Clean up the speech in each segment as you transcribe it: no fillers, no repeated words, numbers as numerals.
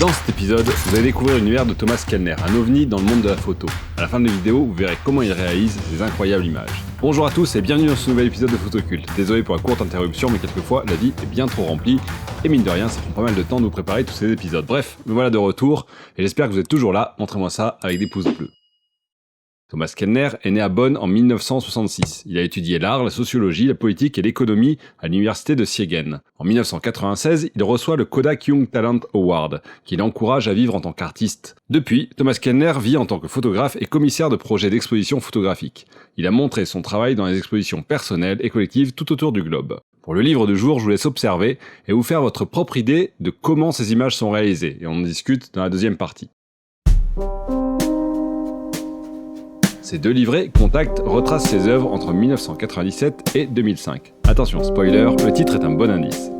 Dans cet épisode, vous allez découvrir l'univers de Thomas Kellner, un ovni dans le monde de la photo. À la fin de la vidéo, vous verrez comment il réalise ces incroyables images. Bonjour à tous et bienvenue dans ce nouvel épisode de Photoculte. Désolé pour la courte interruption, mais quelquefois la vie est bien trop remplie, et mine de rien, ça prend pas mal de temps de vous préparer tous ces épisodes. Bref, me voilà de retour, et j'espère que vous êtes toujours là, montrez-moi ça avec des pouces bleus. Thomas Kellner est né à Bonn en 1966. Il a étudié l'art, la sociologie, la politique et l'économie à l'université de Siegen. En 1996, il reçoit le Kodak Young Talent Award, qui l'encourage à vivre en tant qu'artiste. Depuis, Thomas Kellner vit en tant que photographe et commissaire de projets d'exposition photographique. Il a montré son travail dans les expositions personnelles et collectives tout autour du globe. Pour le livre du jour, je vous laisse observer et vous faire votre propre idée de comment ces images sont réalisées, et on en discute dans la deuxième partie. Ces deux livrets, Contact, retracent ses œuvres entre 1997 et 2005. Attention, spoiler, le titre est un bon indice.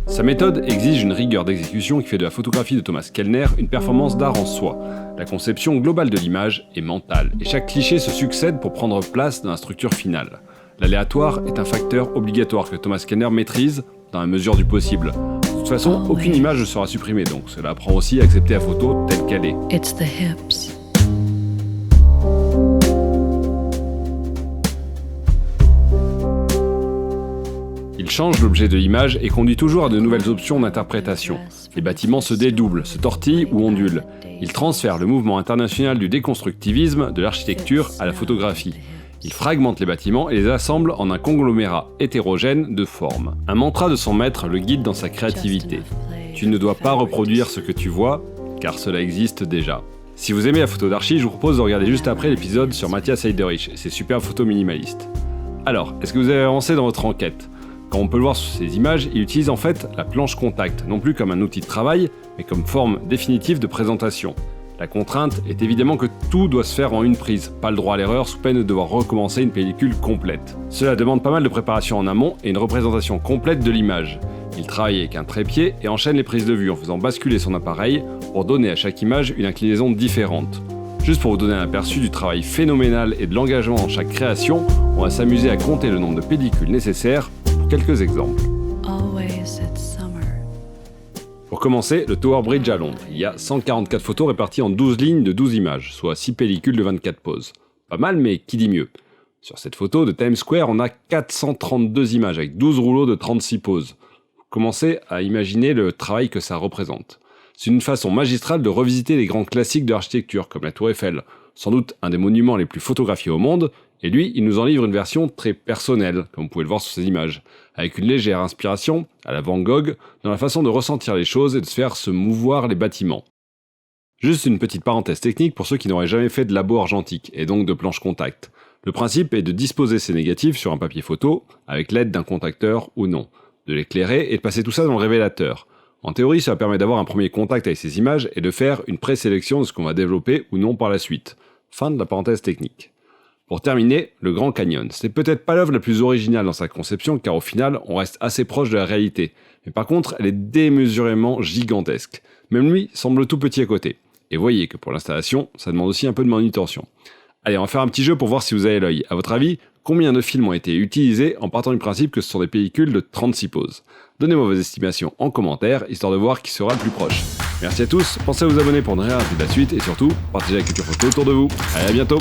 Sa méthode exige une rigueur d'exécution qui fait de la photographie de Thomas Kellner une performance d'art en soi. La conception globale de l'image est mentale, et chaque cliché se succède pour prendre place dans la structure finale. L'aléatoire est un facteur obligatoire que Thomas Kellner maîtrise dans la mesure du possible. De toute façon, aucune image ne sera supprimée, donc cela apprend aussi à accepter la photo telle qu'elle est. It's the hips. Il change l'objet de l'image et conduit toujours à de nouvelles options d'interprétation. Les bâtiments se dédoublent, se tortillent ou ondulent. Il transfère le mouvement international du déconstructivisme de l'architecture à la photographie. Il fragmente les bâtiments et les assemble en un conglomérat hétérogène de formes. Un mantra de son maître le guide dans sa créativité. Tu ne dois pas reproduire ce que tu vois, car cela existe déjà. Si vous aimez la photo d'archi, je vous propose de regarder juste après l'épisode sur Matthias Heiderich et ses superbes photos minimalistes. Alors, est-ce que vous avez avancé dans votre enquête ? Comme on peut le voir sur ces images, il utilise en fait la planche contact, non plus comme un outil de travail, mais comme forme définitive de présentation. La contrainte est évidemment que tout doit se faire en une prise, pas le droit à l'erreur sous peine de devoir recommencer une pellicule complète. Cela demande pas mal de préparation en amont et une représentation complète de l'image. Il travaille avec un trépied et enchaîne les prises de vue en faisant basculer son appareil pour donner à chaque image une inclinaison différente. Juste pour vous donner un aperçu du travail phénoménal et de l'engagement dans chaque création, on va s'amuser à compter le nombre de pellicules nécessaires pour quelques exemples. Pour commencer, le Tower Bridge à Londres. Il y a 144 photos réparties en 12 lignes de 12 images, soit 6 pellicules de 24 poses. Pas mal, mais qui dit mieux ? Sur cette photo de Times Square, on a 432 images avec 12 rouleaux de 36 poses. Vous commencez à imaginer le travail que ça représente. C'est une façon magistrale de revisiter les grands classiques de l'architecture, comme la Tour Eiffel, sans doute un des monuments les plus photographiés au monde, et lui, il nous en livre une version très personnelle, comme vous pouvez le voir sur ces images, avec une légère inspiration, à la Van Gogh, dans la façon de ressentir les choses et de se faire se mouvoir les bâtiments. Juste une petite parenthèse technique pour ceux qui n'auraient jamais fait de labo argentique, et donc de planche contact. Le principe est de disposer ces négatifs sur un papier photo, avec l'aide d'un contacteur ou non, de l'éclairer et de passer tout ça dans le révélateur. En théorie, ça permet d'avoir un premier contact avec ces images et de faire une présélection de ce qu'on va développer ou non par la suite. Fin de la parenthèse technique. Pour terminer, le Grand Canyon. C'est peut-être pas l'œuvre la plus originale dans sa conception, car au final, on reste assez proche de la réalité. Mais par contre, elle est démesurément gigantesque. Même lui semble tout petit à côté. Et voyez que pour l'installation, ça demande aussi un peu de manutention. Allez, on va faire un petit jeu pour voir si vous avez l'œil. À votre avis, combien de films ont été utilisés en partant du principe que ce sont des pellicules de 36 poses ? Donnez-moi vos estimations en commentaire, histoire de voir qui sera le plus proche. Merci à tous, pensez à vous abonner pour ne rien rater de la suite, et surtout, partagez la culture photo autour de vous. Allez, à bientôt!